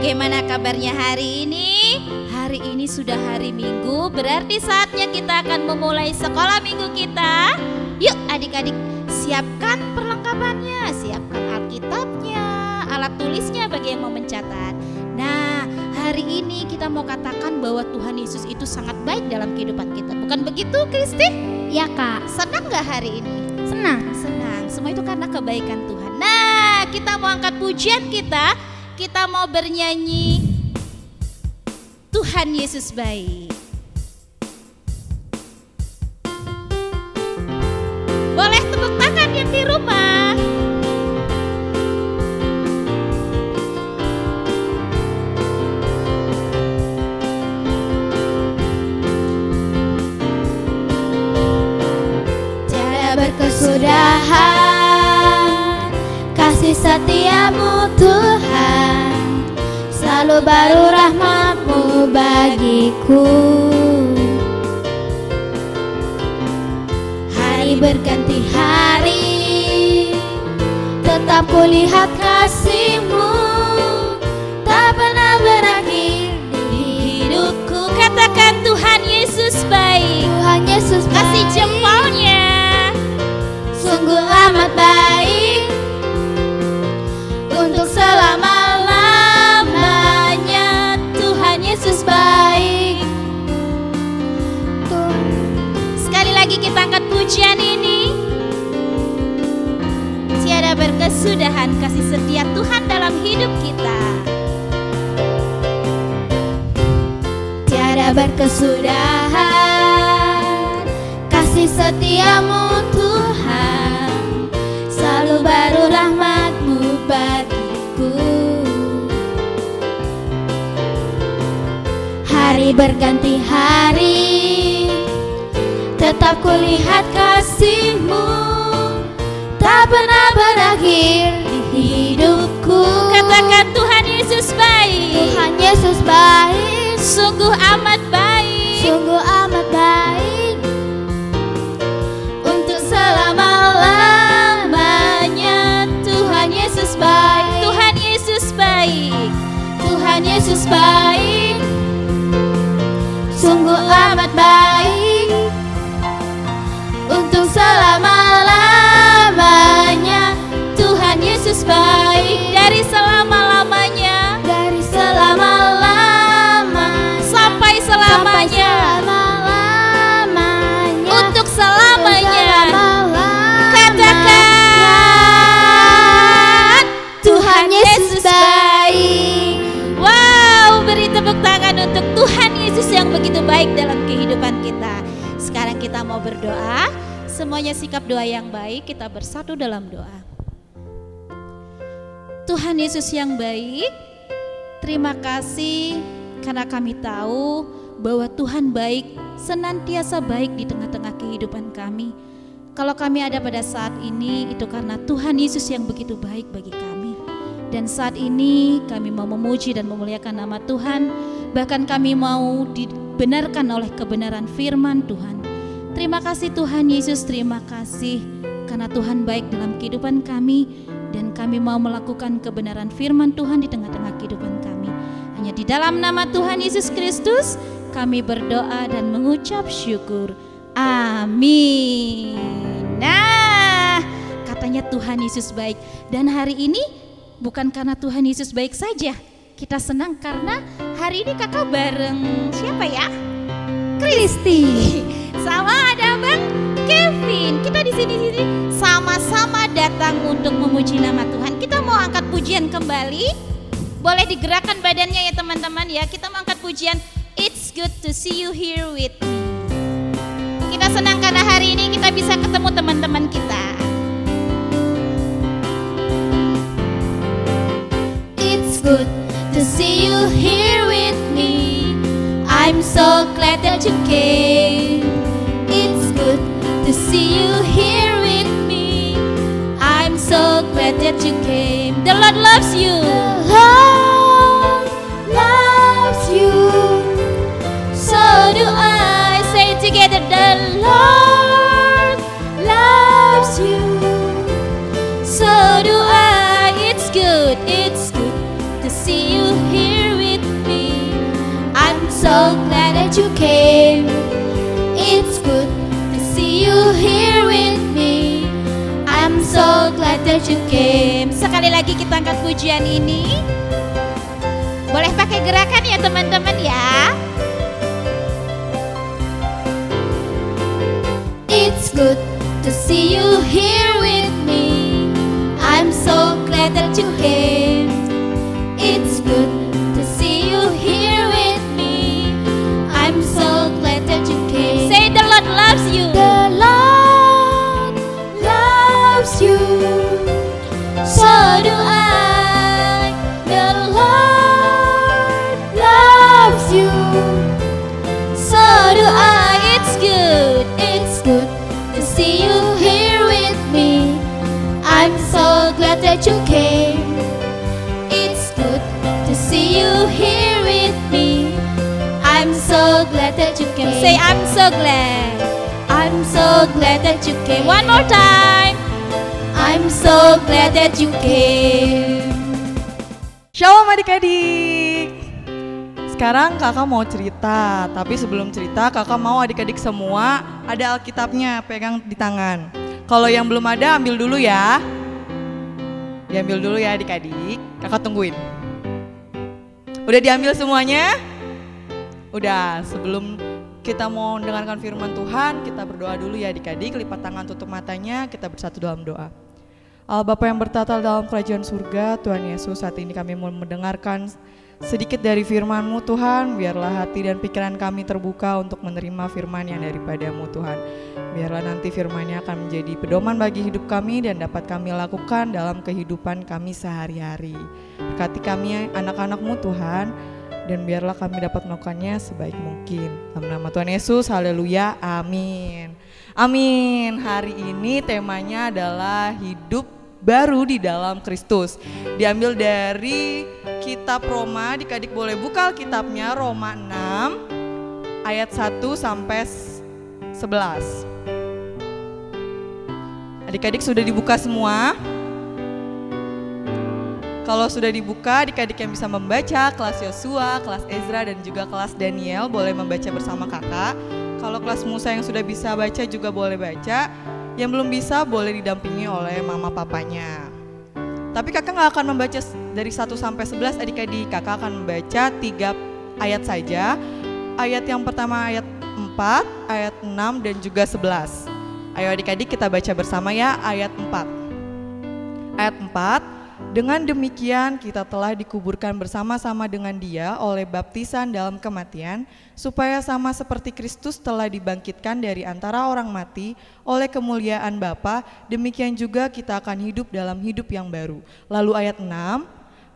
Bagaimana kabarnya hari ini? Hari ini sudah hari Minggu, berarti saatnya kita akan memulai sekolah minggu kita. Yuk adik-adik, siapkan perlengkapannya, siapkan Alkitabnya, alat tulisnya bagi yang mau mencatat. Nah, hari ini kita mau katakan bahwa Tuhan Yesus itu sangat baik dalam kehidupan kita. Bukan begitu, Kristi? Ya Kak. Senang gak hari ini? Senang. Senang, semua itu karena kebaikan Tuhan. Nah, kita mau angkat pujian kita mau bernyanyi Tuhan Yesus baik. Boleh tepuk tangan yang di rumah. Tiada berkesudahan kasih setiamu Tuhan, selalu baru rahmat-Mu bagiku. Hari berganti hari, tetap kulihat kasih-Mu, tak pernah berakhir di hidupku. Katakan Tuhan Yesus baik. Tuhan Yesus baik. Kasih jempolnya. Sungguh amat baik untuk selama-lamanya. Tuhan Yesus baik. Sekali lagi kita angkat pujian ini. Tiada berkesudahan kasih setia Tuhan dalam hidup kita. Tiada berkesudahan kasih setiamu Tuhan, selalu baru rahmat-Mu bagiku. Hari berganti hari, tetap kulihat kasih-Mu, tak pernah berakhir di hidupku. Katakan Tuhan Yesus baik. Tuhan Yesus baik. Sungguh amat baik. Sungguh amat baik untuk selama-lamanya. Tuhan Yesus baik. Tuhan Yesus baik. Tuhan Yesus baik. Sungguh amat baik untuk selama-lamanya. Tuhan Yesus baik. Dari selama-lamanya, Dari selama-lamanya sampai sampai selamanya, selama-lamanya. untuk selamanya. Selama-lamanya. Katakan Tuhan Yesus baik. Wow, beri tepuk tangan untuk Tuhan Yesus yang begitu baik dalam kehidupan kita. Sekarang kita mau berdoa. Semuanya sikap doa yang baik, kita bersatu dalam doa. Tuhan Yesus yang baik, terima kasih karena kami tahu bahwa Tuhan baik, senantiasa baik di tengah-tengah kehidupan kami. Kalau kami ada pada saat ini, itu karena Tuhan Yesus yang begitu baik bagi kami. Dan saat ini kami mau memuji dan memuliakan nama Tuhan. Bahkan kami mau dibenarkan oleh kebenaran firman Tuhan. Terima kasih Tuhan Yesus, terima kasih karena Tuhan baik dalam kehidupan kami. Dan kami mau melakukan kebenaran firman Tuhan di tengah-tengah kehidupan kami. Hanya di dalam nama Tuhan Yesus Kristus kami berdoa dan mengucap syukur. Amin. Nah, katanya Tuhan Yesus baik. Dan hari ini bukan karena Tuhan Yesus baik saja. Kita senang karena hari ini kakak bareng siapa ya? Kristi. Sama ada Bang Kevin. Kita di sini sama-sama datang untuk memuji nama Tuhan. Kita mau angkat pujian kembali. Boleh digerakkan badannya ya teman-teman ya. Kita mau angkat pujian It's good to see you here with me. Kita senang karena hari ini kita bisa ketemu teman-teman kita. It's good to see you here with me. I'm so glad that you came. It's good to see you here with me. I'm so glad that you came. The Lord loves you. The Lord loves you. So do I. Say it together. The Lord loves you. So do I. It's good to see you here so glad that you came. It's good to see you here with me. I'm so glad that you came. Sekali lagi kita angkat pujian ini. Boleh pakai gerakan ya teman-teman ya. It's good to see you here with me. I'm so glad that you came. It's good to see you here with me. I'm so glad that you came. Say the Lord loves you. The Lord loves you. So do I. The Lord loves you. So do I. It's good. It's good to see you here with me. I'm so glad that you came. It's good to see you here with me. I'm so glad that you came. Say I'm so glad. I'm so glad that you came. One more time. I'm so glad that you came. Shalom adik-adik. Sekarang kakak mau cerita, tapi sebelum cerita kakak mau adik-adik semua ada Alkitabnya pegang di tangan. Kalau yang belum ada ambil dulu ya. Diambil dulu ya adik-adik, kakak tungguin. Udah diambil semuanya? Udah, sebelum kita mau mendengarkan firman Tuhan, kita berdoa dulu ya adik-adik, lipat tangan tutup matanya, kita bersatu dalam doa. Allah Bapa yang bertata dalam kerajaan surga, Tuhan Yesus, saat ini kami mau mendengarkan sedikit dari firman-Mu Tuhan, biarlah hati dan pikiran kami terbuka untuk menerima firman yang daripada-Mu Tuhan. Biarlah nanti firman-Nya akan menjadi pedoman bagi hidup kami dan dapat kami lakukan dalam kehidupan kami sehari-hari. Berkati kami anak-anak-Mu Tuhan, dan biarlah kami dapat melakukannya sebaik mungkin. Dalam nama Tuhan Yesus, haleluya, amin. Amin. Hari ini temanya adalah hidup baru di dalam Kristus. Diambil dari kitab Roma, adik-adik boleh buka Alkitabnya, Roma 6 ayat 1 sampai 11. Adik-adik sudah dibuka semua? Kalau sudah dibuka, adik-adik yang bisa membaca, kelas Yosua, kelas Ezra, dan juga kelas Daniel boleh membaca bersama kakak. Kalau kelas Musa yang sudah bisa baca juga boleh baca. Yang belum bisa boleh didampingi oleh mama papanya. Tapi kakak gak akan membaca dari 1 sampai 11 adik-adik. Kakak akan membaca 3 ayat saja. Ayat yang pertama ayat 4, ayat 6, dan juga 11. Ayo adik-adik kita baca bersama ya ayat 4. Ayat 4, dengan demikian kita telah dikuburkan bersama-sama dengan Dia oleh baptisan dalam kematian, supaya sama seperti Kristus telah dibangkitkan dari antara orang mati oleh kemuliaan Bapa, demikian juga kita akan hidup dalam hidup yang baru. Lalu ayat 6,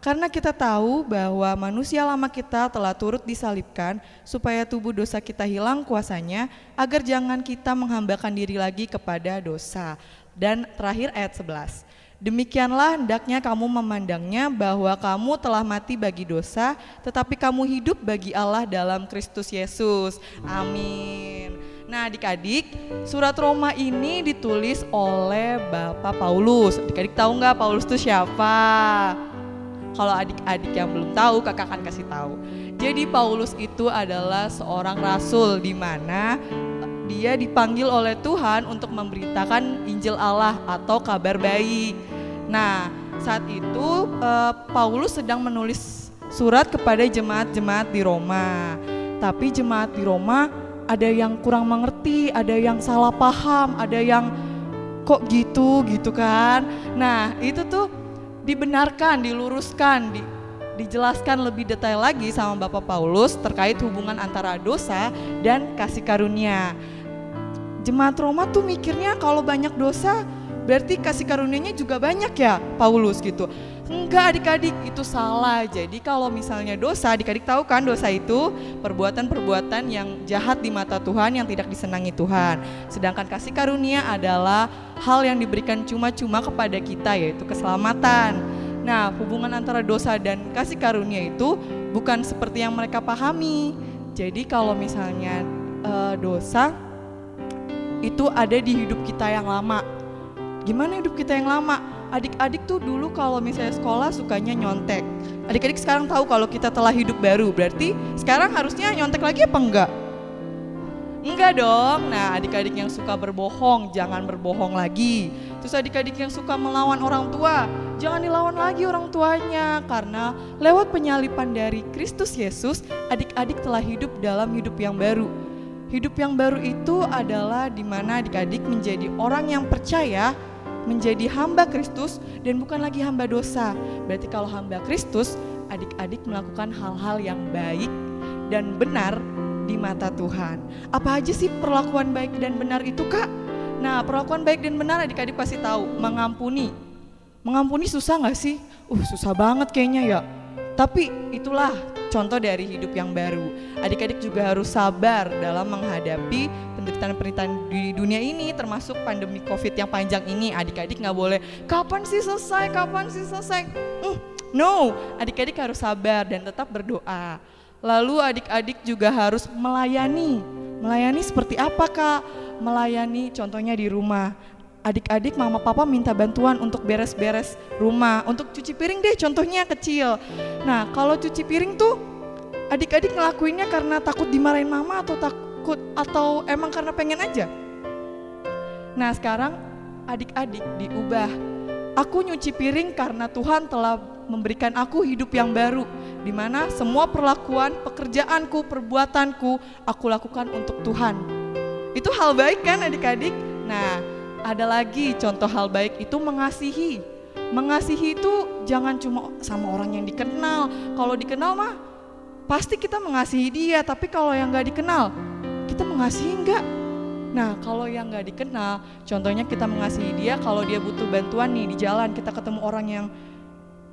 karena kita tahu bahwa manusia lama kita telah turut disalibkan supaya tubuh dosa kita hilang kuasanya, agar jangan kita menghambakan diri lagi kepada dosa. Dan terakhir ayat 11. Demikianlah hendaknya kamu memandangnya bahwa kamu telah mati bagi dosa, tetapi kamu hidup bagi Allah dalam Kristus Yesus. Amin. Nah adik-adik, surat Roma ini ditulis oleh Bapak Paulus. Adik-adik tahu nggak Paulus itu siapa? Kalau adik-adik yang belum tahu, kakak akan kasih tahu. Jadi Paulus itu adalah seorang rasul di mana dia dipanggil oleh Tuhan untuk memberitakan Injil Allah atau kabar baik. Nah, saat itu Paulus sedang menulis surat kepada jemaat-jemaat di Roma. Tapi jemaat di Roma ada yang kurang mengerti, ada yang salah paham, ada yang kok gitu kan. Nah, itu tuh dibenarkan, diluruskan, dijelaskan lebih detail lagi sama Bapak Paulus terkait hubungan antara dosa dan kasih karunia. Jemaat Roma tuh mikirnya kalau banyak dosa berarti kasih karunia-nya juga banyak ya Paulus gitu. Enggak adik-adik, itu salah. Jadi kalau misalnya dosa, adik-adik tahu kan dosa itu perbuatan-perbuatan yang jahat di mata Tuhan yang tidak disenangi Tuhan. Sedangkan kasih karunia adalah hal yang diberikan cuma-cuma kepada kita, yaitu keselamatan. Nah, hubungan antara dosa dan kasih karunia itu bukan seperti yang mereka pahami. Jadi kalau misalnya dosa itu ada di hidup kita yang lama. Gimana hidup kita yang lama? adik-adik tuh dulu kalau misalnya sekolah sukanya nyontek. Adik-adik sekarang tahu kalau kita telah hidup baru, berarti sekarang harusnya nyontek lagi apa enggak? Enggak dong. Nah, adik-adik yang suka berbohong, jangan berbohong lagi. Terus adik-adik yang suka melawan orang tua, jangan dilawan lagi orang tuanya. Karena lewat penyalipan dari Kristus Yesus, adik-adik telah hidup dalam hidup yang baru. Hidup yang baru itu adalah di mana adik-adik menjadi orang yang percaya, menjadi hamba Kristus dan bukan lagi hamba dosa. Berarti kalau hamba Kristus, adik-adik melakukan hal-hal yang baik dan benar di mata Tuhan. Apa aja sih perlakuan baik dan benar itu, Kak? Nah, perlakuan baik dan benar adik-adik pasti tahu. Mengampuni. Mengampuni susah gak sih? Susah banget kayaknya ya. Tapi itulah contoh dari hidup yang baru. Adik-adik juga harus sabar dalam menghadapi penderitaan-penderitaan di dunia ini, termasuk pandemi COVID yang panjang ini. Adik-adik gak boleh, kapan sih selesai? No, adik-adik harus sabar dan tetap berdoa. Lalu adik-adik juga harus melayani. Melayani seperti apa, Kak? Melayani contohnya di rumah. Adik-adik mama papa minta bantuan untuk beres-beres rumah, untuk cuci piring deh contohnya kecil. Nah, kalau cuci piring tuh adik-adik ngelakuinnya karena takut dimarahin mama atau emang karena pengen aja? Nah, sekarang adik-adik diubah. Aku nyuci piring karena Tuhan telah memberikan aku hidup yang baru, di mana semua perlakuan, pekerjaanku, perbuatanku aku lakukan untuk Tuhan. Itu hal baik kan adik-adik? Nah, ada lagi contoh hal baik itu mengasihi. Mengasihi itu jangan cuma sama orang yang dikenal. Kalau dikenal mah pasti kita mengasihi dia, tapi kalau yang gak dikenal, kita mengasihi enggak? Nah, kalau yang gak dikenal, contohnya kita mengasihi dia kalau dia butuh bantuan nih di jalan, kita ketemu orang yang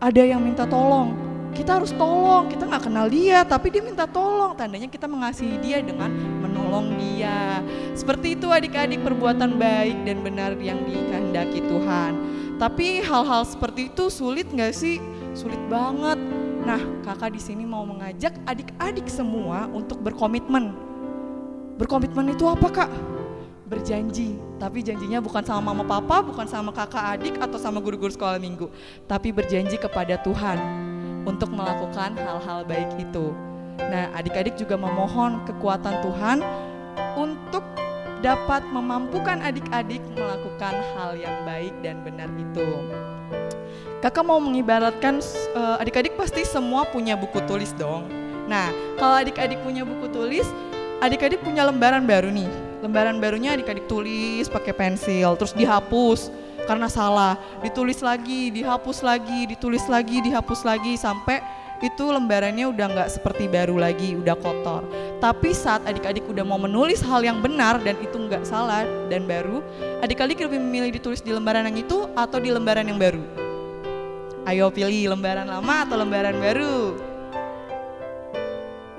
ada yang minta tolong, kita harus tolong. Kita gak kenal dia, tapi dia minta tolong, tandanya kita mengasihi dia dengan menolong dia. Seperti itu adik-adik perbuatan baik dan benar yang dikehendaki Tuhan. Tapi hal-hal seperti itu sulit gak sih? Sulit banget. Nah, kakak di sini mau mengajak adik-adik semua untuk berkomitmen. Berkomitmen itu apa, Kak? Berjanji, tapi janjinya bukan sama mama papa, bukan sama kakak adik atau sama guru-guru sekolah minggu, tapi berjanji kepada Tuhan untuk melakukan hal-hal baik itu. Nah, adik-adik juga memohon kekuatan Tuhan untuk dapat memampukan adik-adik melakukan hal yang baik dan benar itu. Kakak mau mengibaratkan, adik-adik pasti semua punya buku tulis dong. Nah, kalau adik-adik punya buku tulis, adik-adik punya lembaran baru nih. Lembaran barunya adik-adik tulis pakai pensil, terus dihapus karena salah, ditulis lagi, dihapus lagi, ditulis lagi, dihapus lagi, sampai itu lembarannya udah nggak seperti baru lagi, udah kotor. Tapi saat adik-adik udah mau menulis hal yang benar dan itu nggak salah dan baru, adik-adik lebih memilih ditulis di lembaran yang itu atau di lembaran yang baru? Ayo pilih, lembaran lama atau lembaran baru?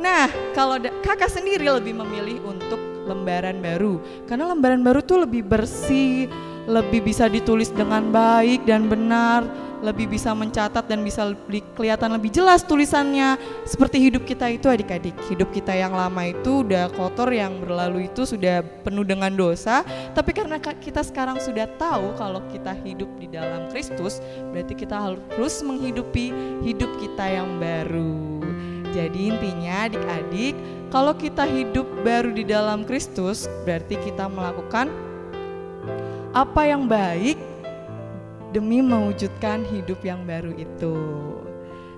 Nah, kalau kakak sendiri lebih memilih untuk lembaran baru, karena lembaran baru tuh lebih bersih, lebih bisa ditulis dengan baik dan benar, lebih bisa mencatat dan bisa kelihatan lebih jelas tulisannya. Seperti hidup kita itu adik-adik, hidup kita yang lama itu udah kotor, yang berlalu itu sudah penuh dengan dosa. Tapi karena kita sekarang sudah tahu kalau kita hidup di dalam Kristus, berarti kita harus menghidupi hidup kita yang baru. Jadi intinya adik-adik, kalau kita hidup baru di dalam Kristus, berarti kita melakukan apa yang baik demi mewujudkan hidup yang baru itu.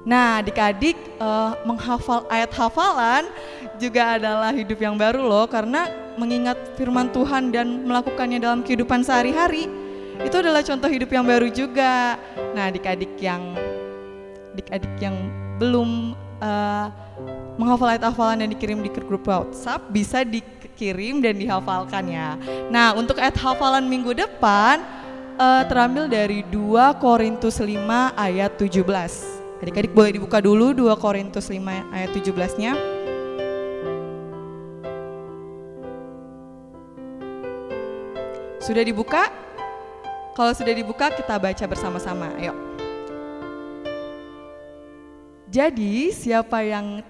Nah, adik-adik menghafal ayat hafalan juga adalah hidup yang baru loh, karena mengingat firman Tuhan dan melakukannya dalam kehidupan sehari-hari, itu adalah contoh hidup yang baru juga. Nah, adik-adik yang belum menghafal ayat hafalan yang dikirim di grup WhatsApp bisa dikirim dan dihafalkan ya. Nah, untuk ayat hafalan minggu depan terambil dari 2 Korintus 5 ayat 17. Adik-adik boleh dibuka dulu 2 Korintus 5 ayat 17-nya. Sudah dibuka? Kalau sudah dibuka kita baca bersama-sama. Ayo. Jadi siapa yang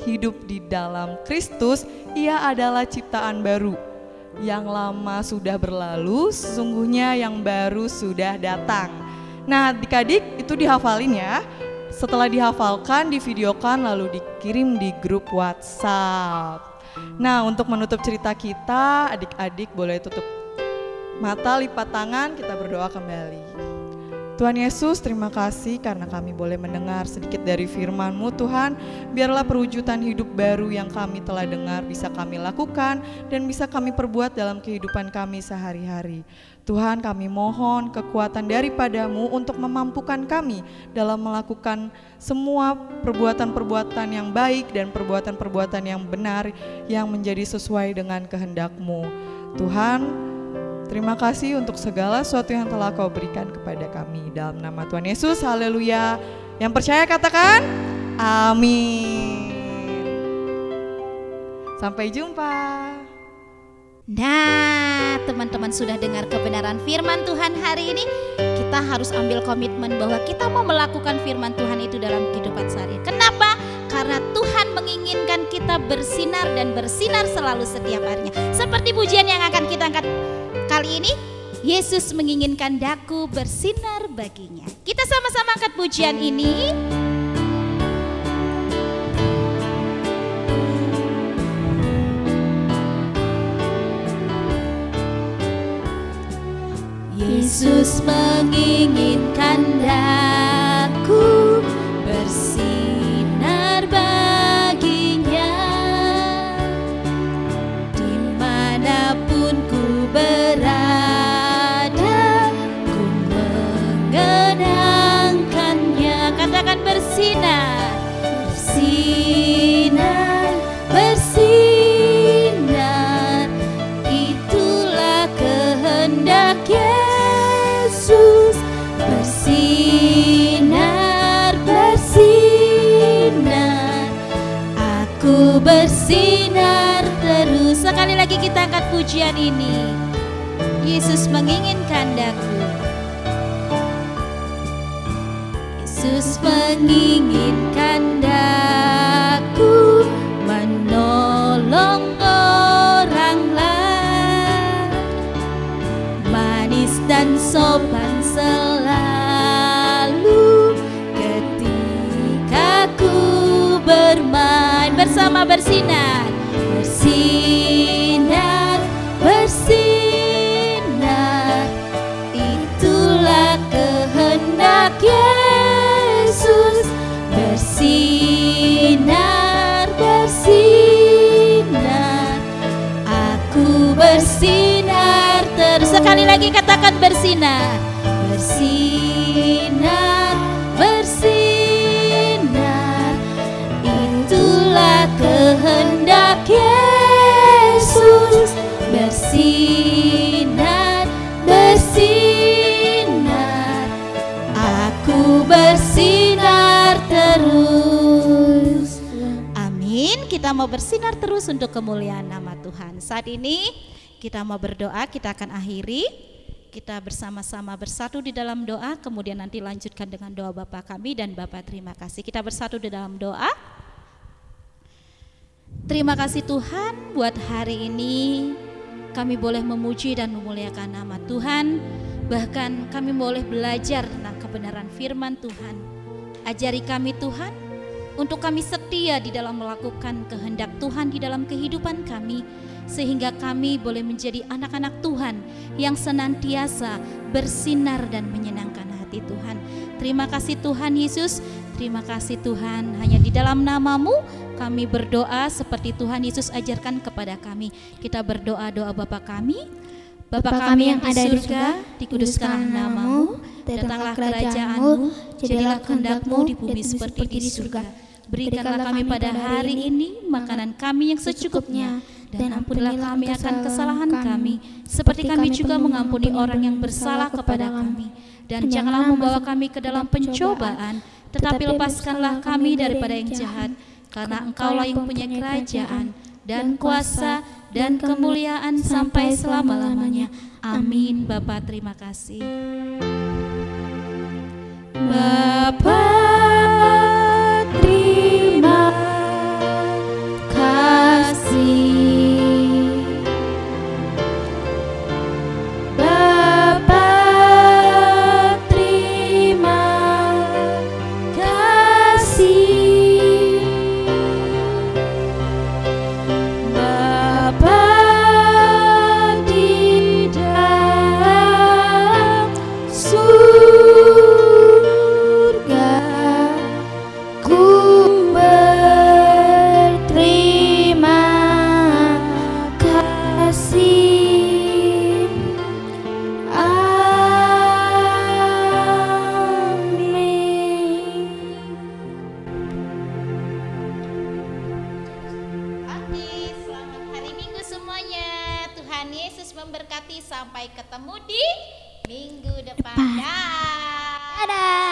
hidup di dalam Kristus, ia adalah ciptaan baru. Yang lama sudah berlalu, sesungguhnya yang baru sudah datang. Nah, adik-adik itu dihafalin ya. Setelah dihafalkan, divideokan lalu dikirim di grup WhatsApp. Nah, untuk menutup cerita kita, adik-adik boleh tutup mata, lipat tangan, kita berdoa kembali. Tuhan Yesus, terima kasih karena kami boleh mendengar sedikit dari firman-Mu Tuhan. Biarlah perwujudan hidup baru yang kami telah dengar bisa kami lakukan dan bisa kami perbuat dalam kehidupan kami sehari-hari. Tuhan, kami mohon kekuatan daripada-Mu untuk memampukan kami dalam melakukan semua perbuatan-perbuatan yang baik dan perbuatan-perbuatan yang benar yang menjadi sesuai dengan kehendak-Mu. Tuhan, terima kasih untuk segala sesuatu yang telah Kau berikan kepada kami. Dalam nama Tuhan Yesus, haleluya. Yang percaya katakan, amin. Sampai jumpa. Nah, teman-teman sudah dengar kebenaran firman Tuhan hari ini. Kita harus ambil komitmen bahwa kita mau melakukan firman Tuhan itu dalam kehidupan sehari. Kenapa? Karena Tuhan menginginkan kita bersinar dan bersinar selalu setiap harinya. Seperti pujian yang akan kita angkat kali ini, Yesus menginginkan daku bersinar baginya. Kita sama-sama angkat pujian ini. Yesus menginginkan daku bersinar baginya. Dimanapun ku berada, ku mengenangkannya. Katakan bersinar, bersinar, bersinar. Itulah kehendak Yesus. Bersinar, bersinar. Aku bersinar terus. Sekali lagi kita angkat pujian ini. Yesus menginginkan daku. Yesus menginginkan daku menolong orang lain. Manis dan sopan selalu ketika ku bermain bersama. Bersinar, bersinar, bersinar. Itulah kehendak Yesus. Bersinar, bersinar. Aku bersinar terus. Sekali lagi katakan bersinar, bersinar, bersinar. Itulah kehendak Yesus. Bersinar, bersinar. Aku bersinar terus. Amin. Kita mau bersinar terus untuk kemuliaan nama Tuhan. Saat ini kita mau berdoa, kita akan akhiri. Kita bersama-sama bersatu di dalam doa, kemudian nanti lanjutkan dengan doa Bapa kami dan Bapa terima kasih. Kita bersatu di dalam doa. Terima kasih Tuhan buat hari ini kami boleh memuji dan memuliakan nama Tuhan. Bahkan kami boleh belajar tentang kebenaran firman Tuhan. Ajari kami Tuhan untuk kami setia di dalam melakukan kehendak Tuhan di dalam kehidupan kami, sehingga kami boleh menjadi anak-anak Tuhan yang senantiasa bersinar dan menyenangkan hati Tuhan. Terima kasih Tuhan Yesus, terima kasih Tuhan. Hanya di dalam nama-Mu kami berdoa seperti Tuhan Yesus ajarkan kepada kami. Kita berdoa doa Bapa kami. Bapa kami yang ada di surga, dikuduskanlah nama-Mu, datanglah kerajaan-Mu, jadilah kehendak-Mu di bumi seperti di surga. Berikanlah kami pada hari ini makanan kami yang secukupnya, dan ampunilah kami akan kesalahan kami, seperti kami juga mengampuni orang yang bersalah kepada kami. Dan janganlah membawa kami ke dalam pencobaan, tetapi lepaskanlah kami daripada yang jahat, karena Engkaulah yang punya kerajaan, dan kuasa, dan kemuliaan sampai selama-lamanya. Amin. Bapa terima kasih. Bapa terima kasih. Bapa terima memberkati. Sampai ketemu di minggu depan. Dadah.